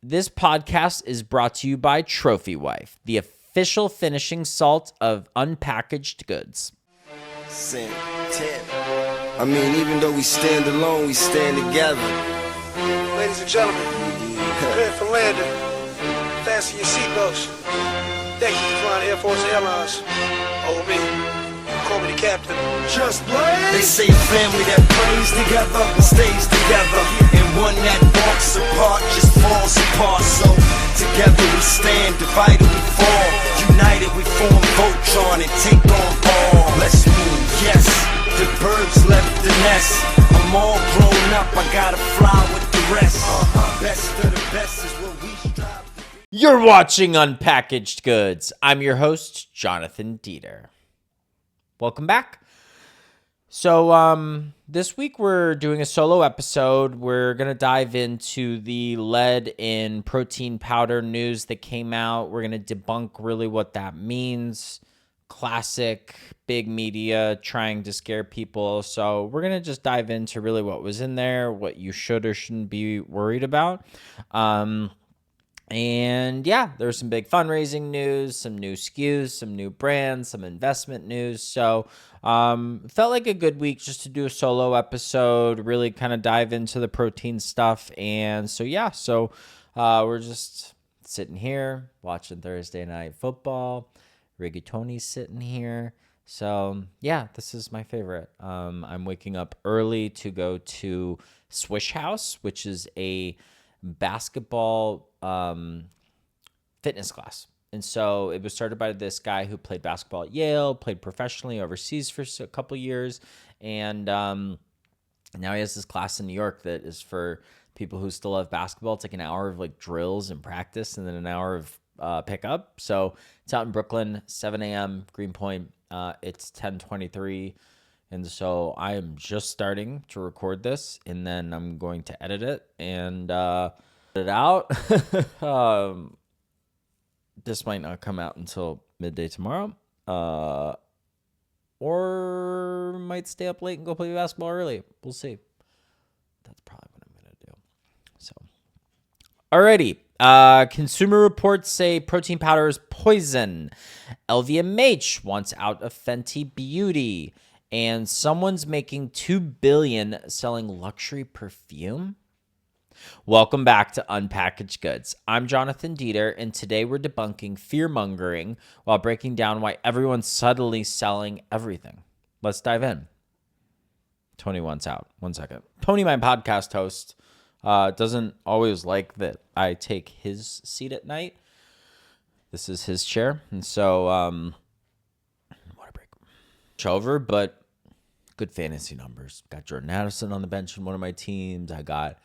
This podcast is brought to you by Trophy Wife, the official finishing salt of Unpackaged Goods. Even though we stand alone, we stand together. Ladies and gentlemen, prepare for landing. Fasten your seatbelts. Thank you for flying Air Force Airlines. Oh, me. Call me the captain. Just blaze. They say a family that plays together stays together, and one that walks apart just falls apart. So together we stand, divided we fall, united we form Voltron and take on all. Let's move, yes. The birds left the nest. I'm all grown up, I gotta fly with the rest. Best of the best is what we strive to be. You're watching Unpackaged Goods. I'm your host, Jonathan Dieter. Welcome back. So this week we're doing a solo episode. We're going to dive into the lead in protein powder news that came out. We're going to debunk really what that means. Classic big media trying to scare people. So we're going to just dive into really what was in there, what you should or shouldn't be worried about. And yeah, there's some big fundraising news, some new SKUs, some new brands, some investment news. So felt like a good week just to do a solo episode, really kind of dive into the protein stuff. And so, yeah, we're just sitting here watching Thursday Night Football. Rigatoni's sitting here. So yeah, this is my favorite. I'm waking up early to go to Swish House, which is a basketball fitness class. And so it was started by this guy who played basketball at Yale, played professionally overseas for a couple years, and now he has this class in New York that is for people who still love basketball. It's like an hour of like drills and practice, and then an hour of pickup. So it's out in Brooklyn, 7 a.m. Greenpoint. It's 10:23. And so I am just starting to record this, and then I'm going to edit it and put it out. This might not come out until midday tomorrow, or might stay up late and go play basketball early. We'll see. That's probably what I'm going to do. So, alrighty. Consumer reports say protein powder is poison. LVMH wants out of Fenty Beauty. And someone's making $2 billion selling luxury perfume? Welcome back to Unpackaged Goods. I'm Jonathan Dieter, and today we're debunking fear-mongering while breaking down why everyone's suddenly selling everything. Let's dive in. Tony wants out. 1 second. Tony, my podcast host, doesn't always like that I take his seat at night. This is his chair, and so water break. Over, but good fantasy numbers. Got Jordan Addison on the bench in one of my teams. I got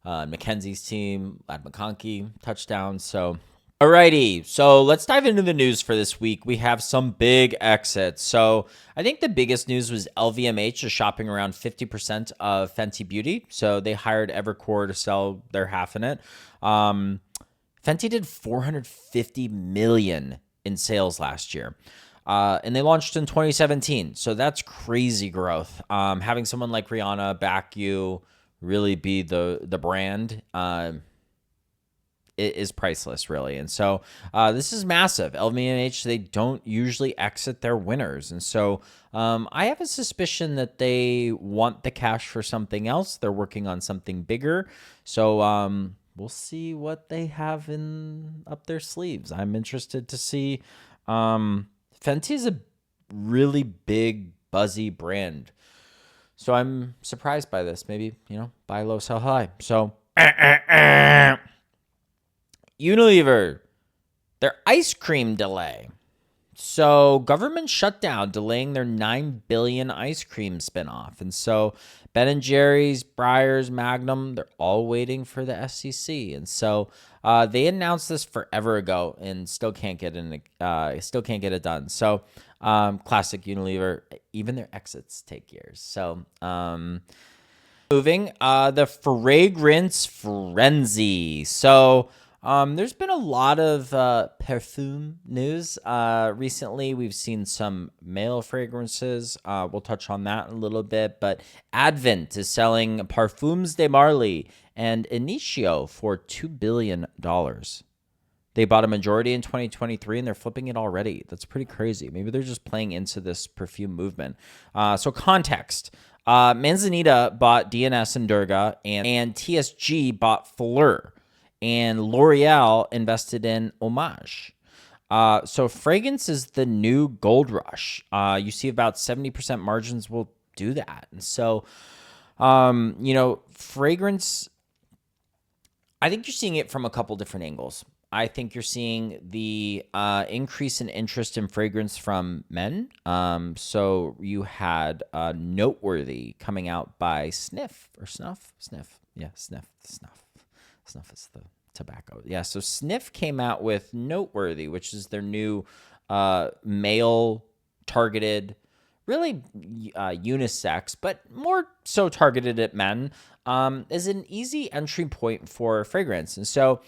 Mackenzie's team, Lad McConkey, touchdown. So, alrighty. So let's dive into the news for this week. We have some big exits. So I think the biggest news was LVMH is shopping around 50% of Fenty Beauty. So they hired Evercore to sell their half in it. Fenty did $450 million in sales last year. And they launched in 2017. So that's crazy growth. Having someone like Rihanna back you, really be the brand, it is priceless, really. And so this is massive. LVMH, they don't usually exit their winners. And so I have a suspicion that they want the cash for something else. They're working on something bigger. So we'll see what they have up their sleeves. I'm interested to see. Fenty is a really big, buzzy brand. So I'm surprised by this. Maybe, buy low, sell high. So Unilever, their ice cream delay. So government shutdown, delaying their $9 billion ice cream spinoff. And so Ben & Jerry's, Breyers, Magnum, they're all waiting for the SEC. And so they announced this forever ago and still can't get it done. So classic Unilever, even their exits take years. So moving, the fragrance frenzy. So there's been a lot of perfume news recently. We've seen some male fragrances. We'll touch on that in a little bit. But Advent is selling Parfums de Marly and Initio for $2 billion. They bought a majority in 2023, and they're flipping it already. That's pretty crazy. Maybe they're just playing into this perfume movement. So context. Manzanita bought DNS and Durga, and TSG bought Fleur, and L'Oreal invested in Homage. So fragrance is the new gold rush. You see about 70% margins will do that. And so, fragrance, I think you're seeing it from a couple different angles. I think you're seeing the increase in interest in fragrance from men. So you had Noteworthy coming out by Sniff or Snuff? Sniff. Yeah, Sniff. Snuff. Snuff is the tobacco. Yeah, so Sniff came out with Noteworthy, which is their new male-targeted, really unisex, but more so targeted at men, is an easy entry point for fragrance. And so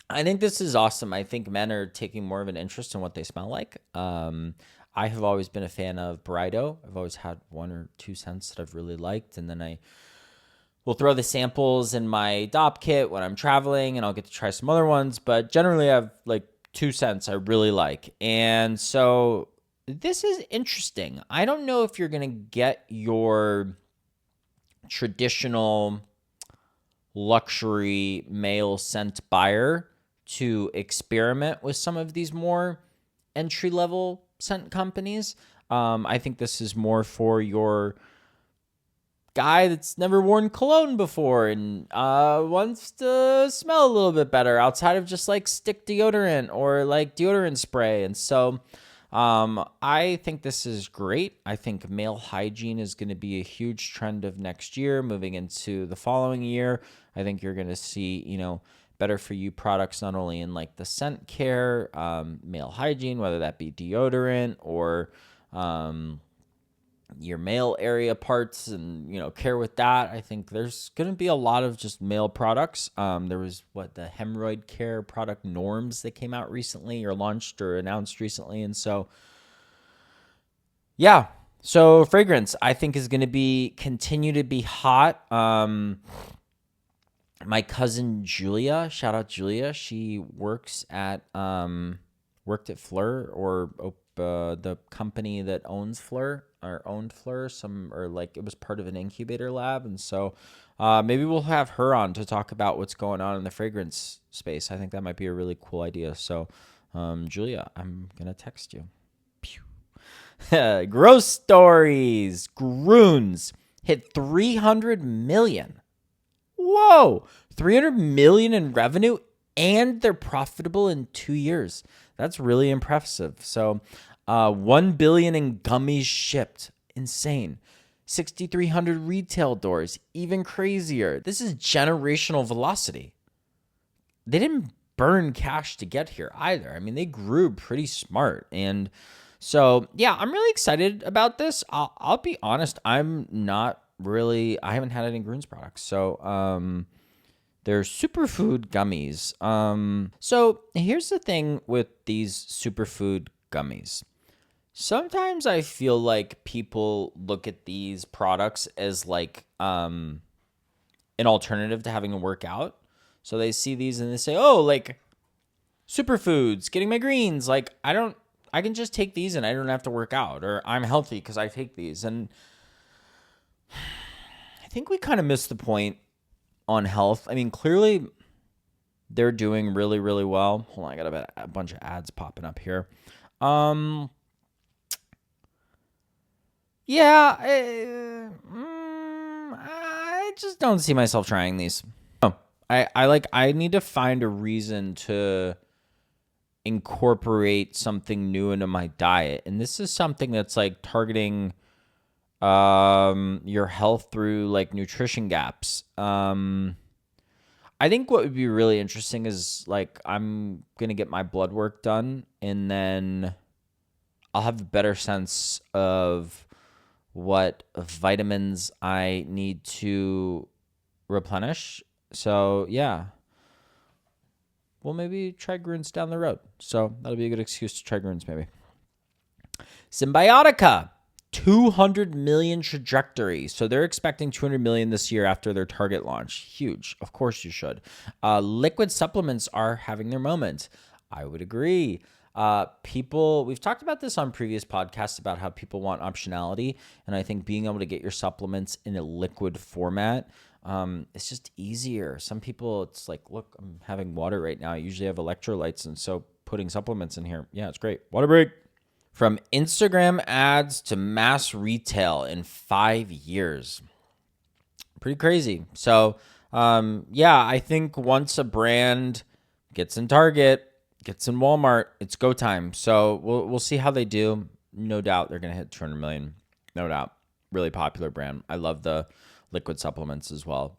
I think this is awesome. I think men are taking more of an interest in what they smell like. I have always been a fan of Brido. I've always had 1 or 2 scents that I've really liked, and then I will throw the samples in my DOP kit when I'm traveling, and I'll get to try some other ones. But generally, I have like 2 scents I really like. And so this is interesting. I don't know if you're going to get your traditional luxury male scent buyer to experiment with some of these more entry-level scent companies. I think this is more for your guy that's never worn cologne before and wants to smell a little bit better outside of just like stick deodorant or like deodorant spray. And so I think this is great. I think male hygiene is going to be a huge trend of next year moving into the following year. I think you're going to see, better for you products, not only in like the scent care, male hygiene, whether that be deodorant or your male area parts and, care with that. I think there's going to be a lot of just male products. There was the hemorrhoid care product norms that came out recently or launched or announced recently. And so, yeah. So fragrance, I think, is going to continue to be hot. My cousin Julia, shout out Julia. She worked at Fleur or the company that owns Fleur or owned Fleur, it was part of an incubator lab. And so maybe we'll have her on to talk about what's going on in the fragrance space. I think that might be a really cool idea. So Julia, I'm going to text you. Pew. Gross stories. Grüns hit 300 million. Whoa, 300 million in revenue, and they're profitable in 2 years. That's really impressive. So 1 billion in gummies shipped. Insane. 6,300 retail doors. Even crazier. This is generational velocity. They didn't burn cash to get here either. I mean, they grew pretty smart. And so, yeah, I'm really excited about this. I'll be honest. I haven't had any Grüns products. So they're superfood gummies. So here's the thing with these superfood gummies. Sometimes I feel like people look at these products as like an alternative to having to work out. So they see these and they say, oh, like superfoods, getting my greens. Like I can just take these and I don't have to work out, or I'm healthy because I take these. And I think we kind of missed the point on health. I mean, clearly they're doing really, really well. Hold on, I got a bunch of ads popping up here. I just don't see myself trying these. No, I need to find a reason to incorporate something new into my diet, and this is something that's like targeting your health through like nutrition gaps. I think what would be really interesting is like I'm gonna get my blood work done, and then I'll have a better sense of what vitamins I need to replenish. So yeah, we'll maybe try Grüns down the road. So that'll be a good excuse to try Grüns maybe. Symbiotica 200 million trajectory. So they're expecting 200 million this year after their Target launch. Huge. Of course you should. Liquid supplements are having their moment. I would agree. We've talked about this on previous podcasts about how people want optionality. And I think being able to get your supplements in a liquid format, it's just easier. Some people, it's like, look, I'm having water right now. I usually have electrolytes. And so putting supplements in here, yeah, it's great. Water break. From Instagram ads to mass retail in 5 years. Pretty crazy. So, I think once a brand gets in Target, gets in Walmart, it's go time. So we'll see how they do. No doubt they're going to hit 200 million. No doubt. Really popular brand. I love the liquid supplements as well.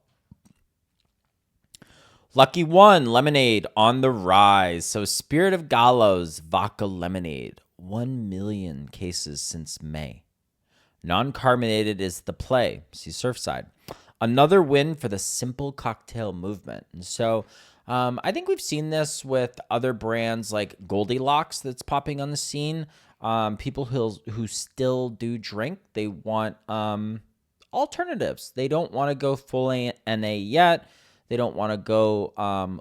Lucky One lemonade on the rise. So Spirit of Gallows vodka lemonade. 1 million cases since May. Non-carbonated is the play. See Surfside. Another win for the simple cocktail movement. And so I think we've seen this with other brands like Goldilocks that's popping on the scene. People who still do drink, they want alternatives. They don't want to go full NA yet. They don't want to go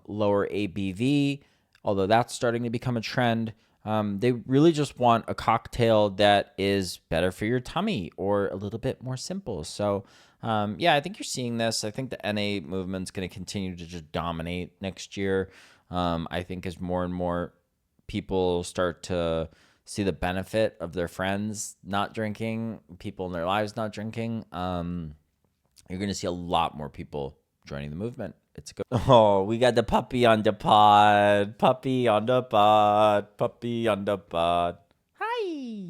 lower ABV, although that's starting to become a trend. They really just want a cocktail that is better for your tummy or a little bit more simple. So, I think you're seeing this. I think the NA movement's going to continue to just dominate next year. I think as more and more people start to see the benefit of their friends not drinking, people in their lives not drinking, you're going to see a lot more people joining the movement. It's good. Oh, we got the puppy on the pod. Puppy on the pod. Puppy on the pod. Hi.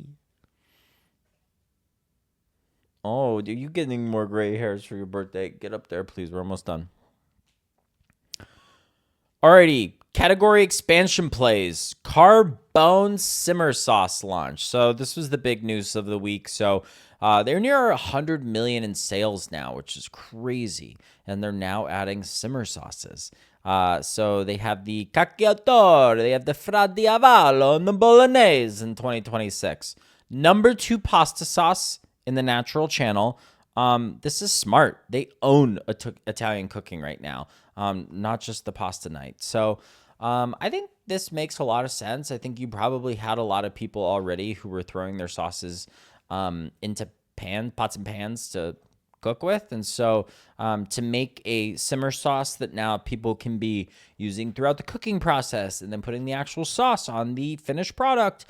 Oh, are you getting more gray hairs for your birthday? Get up there, please. We're almost done. Alrighty. Category expansion plays. Carbone simmer sauce launch. So this was the big news of the week. So they're near 100 million in sales now, which is crazy. And they're now adding simmer sauces. So they have the cacchiatore, they have the fra diavolo, and the bolognese in 2026. Number 2 pasta sauce in the natural channel. This is smart. They own Italian cooking right now, not just the pasta night. So I think this makes a lot of sense. I think you probably had a lot of people already who were throwing their sauces into pots and pans to cook with. And so to make a simmer sauce that now people can be using throughout the cooking process and then putting the actual sauce on the finished product,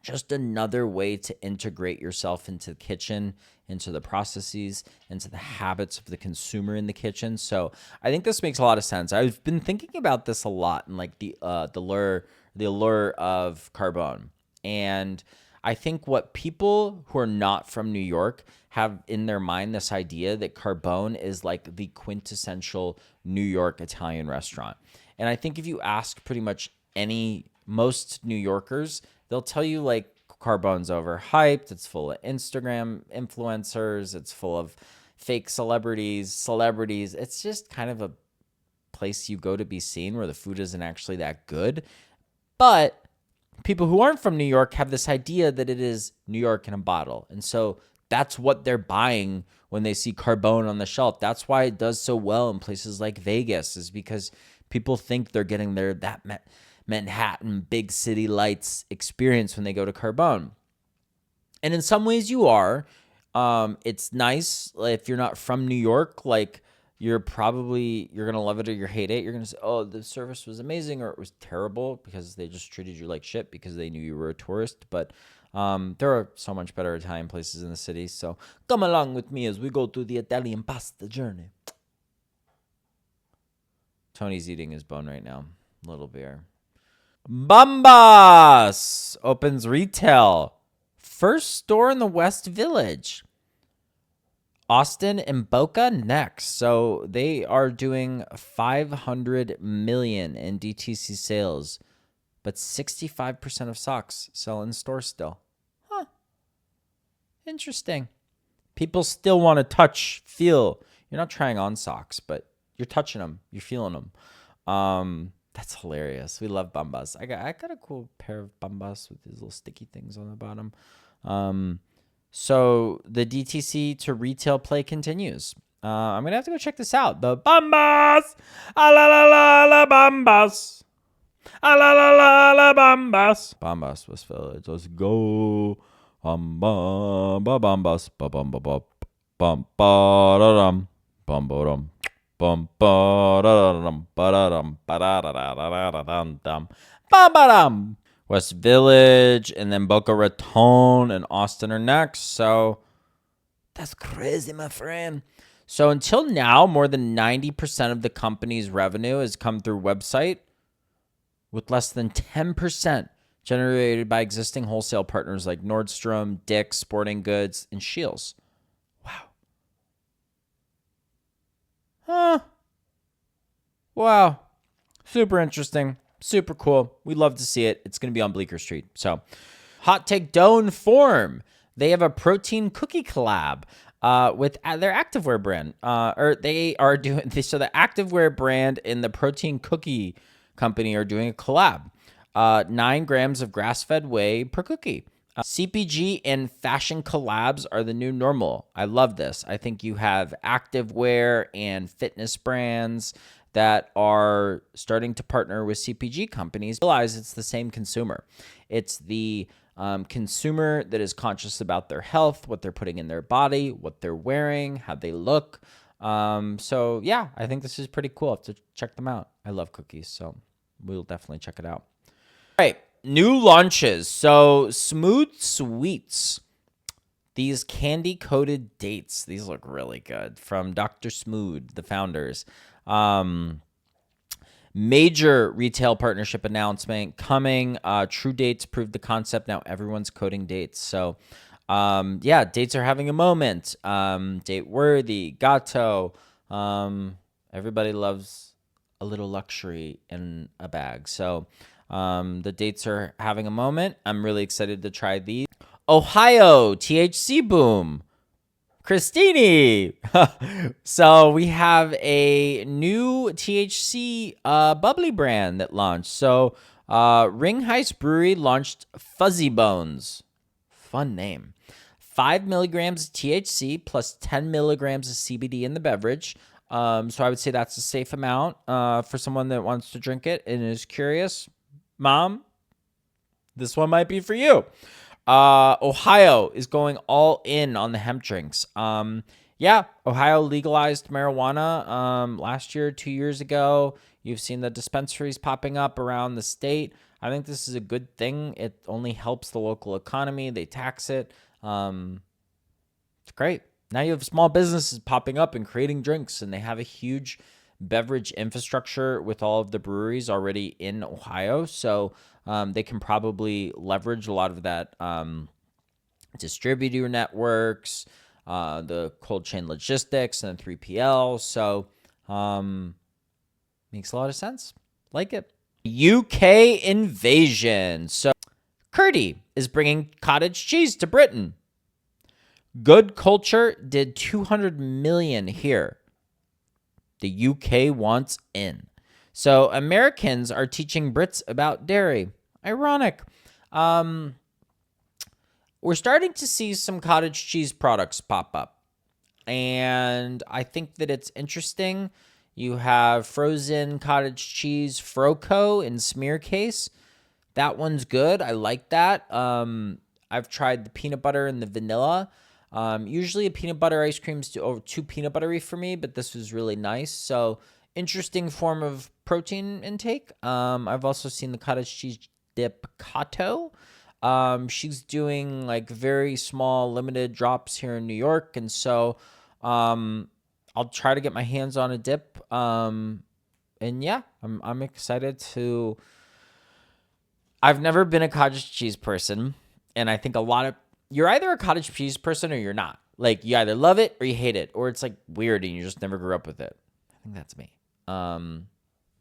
just another way to integrate yourself into the kitchen, into the processes, into the habits of the consumer in the kitchen. So I think this makes a lot of sense. I've been thinking about this a lot and like the allure of Carbone. And I think what people who are not from New York have in their mind this idea that Carbone is like the quintessential New York Italian restaurant. And I think if you ask pretty much most New Yorkers, they'll tell you like Carbone's overhyped. It's full of Instagram influencers. It's full of fake celebrities. It's just kind of a place you go to be seen where the food isn't actually that good. But people who aren't from New York have this idea that it is New York in a bottle. And so that's what they're buying when they see Carbone on the shelf. That's why it does so well in places like Vegas, is because people think they're getting that Manhattan big city lights experience when they go to Carbone. And in some ways you are. It's nice if you're not from New York, like you're going to love it or you hate it. You're going to say, oh, the service was amazing or it was terrible because they just treated you like shit because they knew you were a tourist. But there are so much better Italian places in the city. So come along with me as we go through the Italian pasta journey. Tony's eating his bone right now. Little beer. Bambas opens retail. First store in the West Village. Austin and Boca next. So they are doing 500 million in DTC sales, but 65% of socks sell in store still. Huh. Interesting. People still want to touch, feel. You're not trying on socks, but you're touching them. You're feeling them. That's hilarious. We love Bambas. I got a cool pair of Bambas with these little sticky things on the bottom. So the DTC to retail play continues. I'm going to have to go check this out. The Bambas! Ah la la la la Bambas! Ah la la la la Bambas! Bambas West Village. Let's go. Bambas. Ba-bum-ba-bum. Bum ba da dum. Bum ba dum. Bum ba da dum. Ba da dum. Ba da da da da da dum dum. Ba ba dum. West Village and then Boca Raton and Austin are next. So that's crazy, my friend. So until now, more than 90% of the company's revenue has come through website, with less than 10% generated by existing wholesale partners like Nordstrom, Dick's Sporting Goods, and Scheels. Wow. Wow. Super interesting. Super cool. We'd love to see it. It's going to be on Bleecker Street. So, hot take dough and form. They have a protein cookie collab with their activewear brand. So the activewear brand and the protein cookie company are doing a collab. 9 grams of grass-fed whey per cookie. CPG and fashion collabs are the new normal. I love this. I think you have activewear and fitness brands that are starting to partner with CPG companies. Realize it's the same consumer. It's the consumer that is conscious about their health, what they're putting in their body, what they're wearing, how they look. So yeah, I think this is pretty cool. I have to check them out. I love cookies, so we'll definitely check it out. All right, new launches. So Smooth Sweets. These candy-coated dates. These look really good. From Dr. Smooth, the founders. Major retail partnership announcement coming. True Dates proved the concept. Now everyone's coding dates. So, dates are having a moment. Date worthy, gato. Everybody loves a little luxury in a bag. So, the dates are having a moment. I'm really excited to try these. Ohio THC boom. Christini. So we have a new THC bubbly brand that launched. So Ring Heist Brewery launched Fuzzy Bones. Fun name. 5 milligrams of THC plus 10 milligrams of CBD in the beverage. So I would say that's a safe amount for someone that wants to drink it and is curious. Mom, this one might be for you. Ohio is going all in on the hemp drinks. Ohio legalized marijuana last year, 2 years ago. You've seen the dispensaries popping up around the state. I think this is a good thing. It only helps the local economy. They tax it. It's great. Now you have small businesses popping up and creating drinks, and they have a huge beverage infrastructure with all of the breweries already in Ohio. So they can probably leverage a lot of that distributor networks, the cold chain logistics, and 3PL. So makes a lot of sense. Like it. UK invasion. So Curdy is bringing cottage cheese to Britain. Good Culture did 200 million here. The UK wants in. So Americans are teaching Brits about dairy. Ironic. We're starting to see some cottage cheese products pop up. And I think that it's interesting. You have frozen cottage cheese Froco in smear case. That one's good. I like that. I've tried the peanut butter and the vanilla. Usually a peanut butter ice cream is too peanut buttery for me, but this was really nice. So interesting form of protein intake. I've also seen the cottage cheese dip Kato. She's doing like very small limited drops here in New York. And so I'll try to get my hands on a dip. And yeah, I'm excited to. I've never been a cottage cheese person, and I think you're either a cottage cheese person or you're not. Like you either love it or you hate it, or it's like weird and you just never grew up with it. I think that's me. I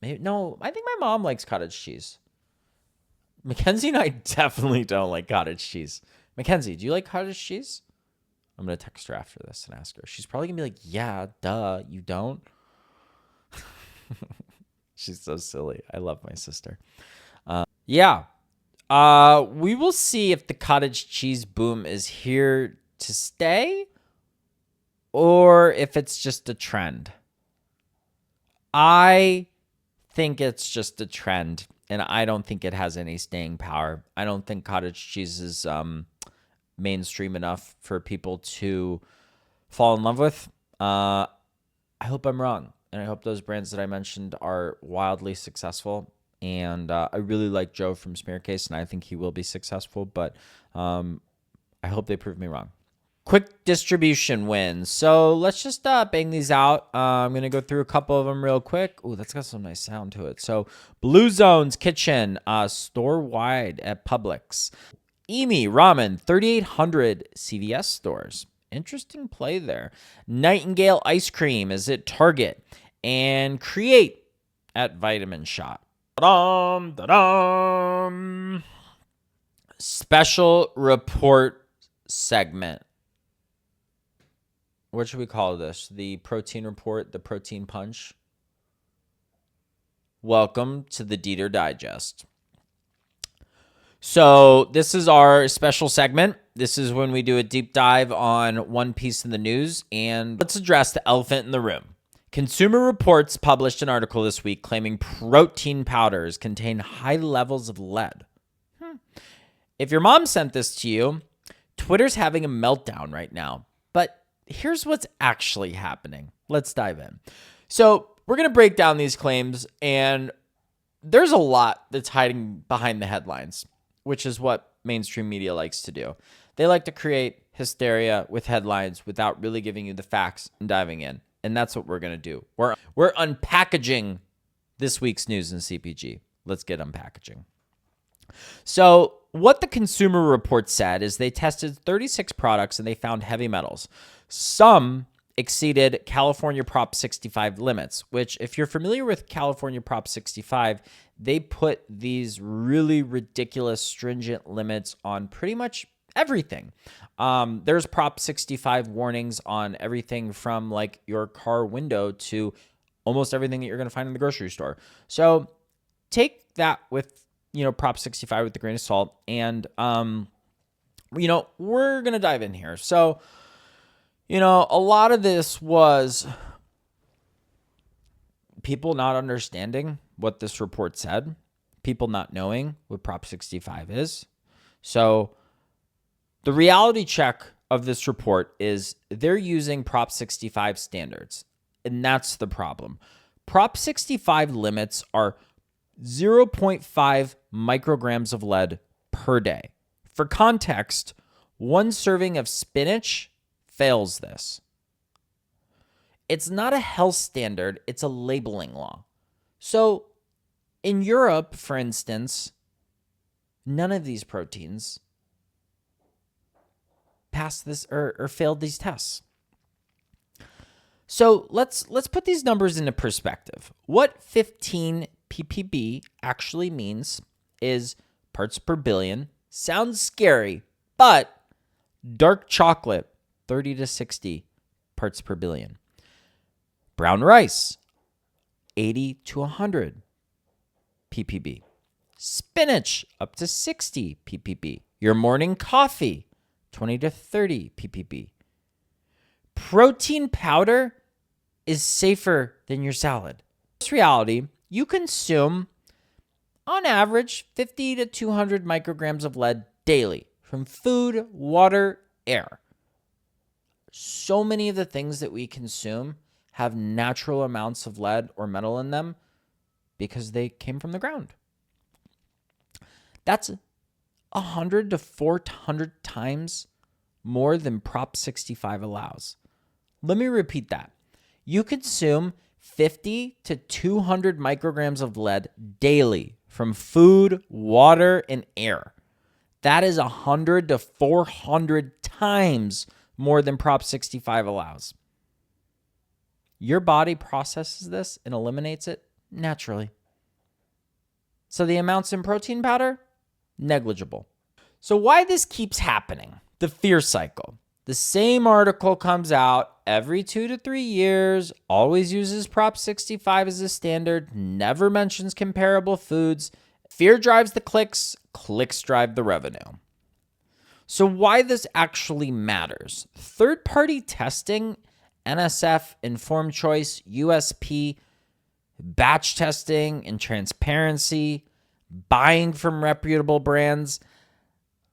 think my mom likes cottage cheese. Mackenzie and I definitely don't like cottage cheese. Mackenzie, do you like cottage cheese? I'm going to text her after this and ask her. She's probably going to be like, yeah, duh, you don't? She's so silly. I love my sister. We will see if the cottage cheese boom is here to stay or if it's just a trend. I think it's just a trend, and I don't think it has any staying power. I don't think cottage cheese is mainstream enough for people to fall in love with. I hope I'm wrong, and I hope those brands that I mentioned are wildly successful. And I really like Joe from Smearcase, and I think he will be successful, but I hope they prove me wrong. Quick distribution wins. So let's just bang these out. I'm going to go through a couple of them real quick. Ooh, that's got some nice sound to it. So Blue Zones Kitchen, store-wide at Publix. Emi Ramen, 3,800 CVS stores. Interesting play there. Nightingale Ice Cream is at Target. And Create at Vitamin Shop. Da-dum, da-dum. Special report segment. What should we call this? The protein report, the protein punch. Welcome to the Dieter Digest. So this is our special segment. This is when we do a deep dive on one piece in the news, and let's address the elephant in the room. Consumer Reports published an article this week claiming protein powders contain high levels of lead. If your mom sent this to you, Twitter's having a meltdown right now. But here's what's actually happening. Let's dive in. So we're going to break down these claims, and there's a lot that's hiding behind the headlines, which is what mainstream media likes to do. They like to create hysteria with headlines without really giving you the facts and diving in. And that's what we're going to do. We're unpackaging this week's news in CPG. Let's get unpackaging. So what the Consumer Report said is they tested 36 products and they found heavy metals. Some exceeded California Prop 65 limits, which if you're familiar with California Prop 65, they put these really ridiculous stringent limits on pretty much everything. There's Prop 65 warnings on everything from like your car window to almost everything that you're going to find in the grocery store. So take that with, Prop 65 with a grain of salt. And, we're going to dive in here. So, a lot of this was people not understanding what this report said, people not knowing what Prop 65 is. So the reality check of this report is they're using Prop 65 standards, and that's the problem. Prop 65 limits are 0.5 micrograms of lead per day. For context, one serving of spinach fails this. It's not a health standard, it's a labeling law. So in Europe, for instance, none of these proteins passed this or failed these tests. So let's put these numbers into perspective. What 15 ppb actually means is parts per billion. Sounds scary, but dark chocolate, 30 to 60 parts per billion. Brown rice, 80 to 100 ppb. Spinach, up to 60 ppb. Your morning coffee, 20 to 30 ppb. Protein powder is safer than your salad. In this reality, you consume, on average, 50 to 200 micrograms of lead daily from food, water, air. So many of the things that we consume have natural amounts of lead or metal in them because they came from the ground. That's 100 to 400 times more than Prop 65 allows. Let me repeat that. You consume 50 to 200 micrograms of lead daily from food, water, and air. That is 100 to 400 times more than Prop 65 allows. Your body processes this and eliminates it naturally. So the amounts in protein powder, negligible. So why this keeps happening? The fear cycle. The same article comes out every 2 to 3 years, always uses Prop 65 as a standard, never mentions comparable foods, Fear drives the clicks, clicks drive the revenue. So why this actually matters. Third-party testing, NSF, informed choice, USP, batch testing and transparency, buying from reputable brands,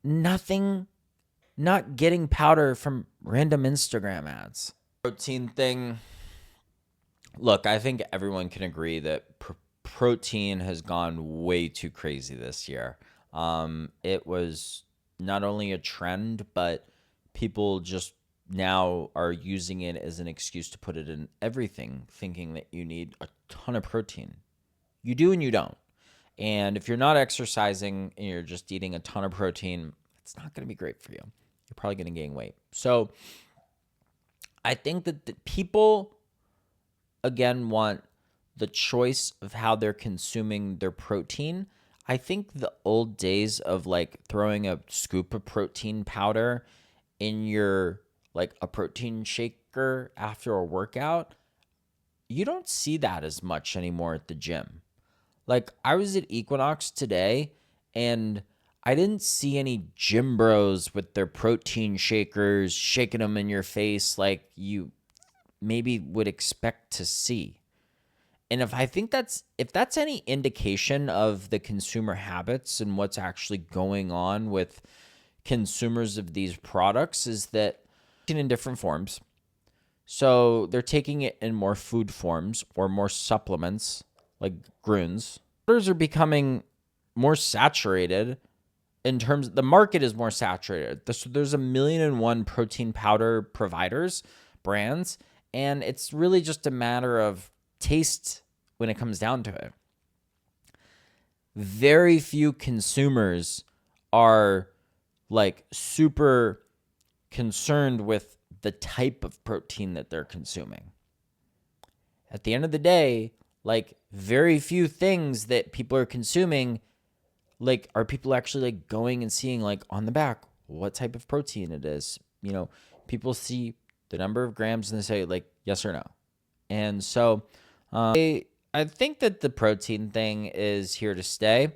not getting powder from random Instagram ads. Protein thing. Look, I think everyone can agree that protein has gone way too crazy this year. It was not only a trend, but people just now are using it as an excuse to put it in everything, thinking that you need a ton of protein. You do and you don't. And if you're not exercising and you're just eating a ton of protein, it's not going to be great for you. You're probably going to gain weight. So I think that the people, again, want the choice of how they're consuming their protein. I think the old days of like throwing a scoop of protein powder in your like a protein shaker after a workout, you don't see that as much anymore at the gym. Like I was at Equinox today and I didn't see any gym bros with their protein shakers shaking them in your face like you maybe would expect to see. And if that's any indication of the consumer habits and what's actually going on with consumers of these products, is that in different forms. So they're taking it in more food forms or more supplements like Grüns. Others are becoming more saturated in terms, the market is more saturated. There's 1,000,001 protein powder providers, brands, and it's really just a matter of taste when it comes down to it. Very few consumers are like super concerned with the type of protein that they're consuming. At the end of the day, like very few things that people are consuming, like are people actually like going and seeing like on the back what type of protein it is. You know, people see the number of grams and they say like yes or no. And so I think that the protein thing is here to stay.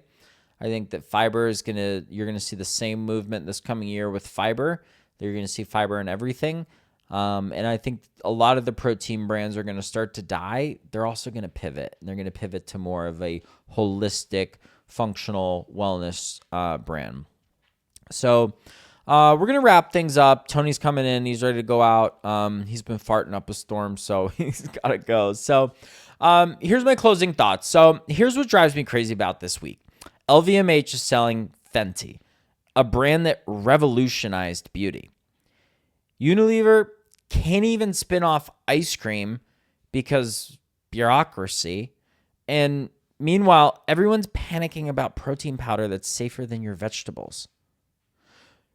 I think that fiber is you're gonna see the same movement this coming year with fiber. You're gonna see fiber in everything. And I think a lot of the protein brands are gonna start to die. They're also gonna pivot. They're gonna pivot to more of a holistic, functional wellness brand. So we're gonna wrap things up. Tony's coming in. He's ready to go out. He's been farting up a storm, so he's gotta go. So here's my closing thoughts. So here's what drives me crazy about this week. LVMH is selling Fenty, a brand that revolutionized beauty. Unilever can't even spin off ice cream because bureaucracy. And meanwhile, everyone's panicking about protein powder that's safer than your vegetables.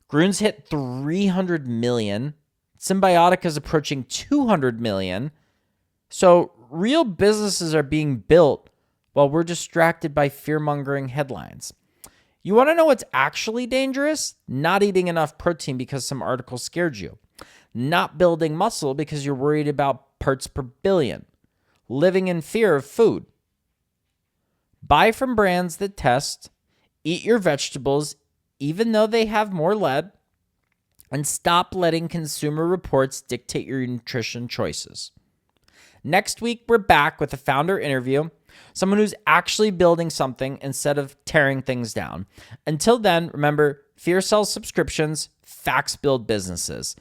Grüns hit 300 million. Symbiotica is approaching 200 million. So real businesses are being built while we're distracted by fear-mongering headlines. You want to know what's actually dangerous? Not eating enough protein because some article scared you. Not building muscle because you're worried about parts per billion. Living in fear of food. Buy from brands that test. Eat your vegetables even though they have more lead. And stop letting consumer reports dictate your nutrition choices. Next week, we're back with a founder interview, someone who's actually building something instead of tearing things down. Until then, remember, fear sells subscriptions, facts build businesses,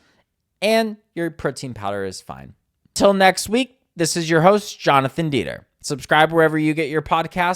and your protein powder is fine. Till next week, this is your host, Jonathan Dieter. Subscribe wherever you get your podcasts.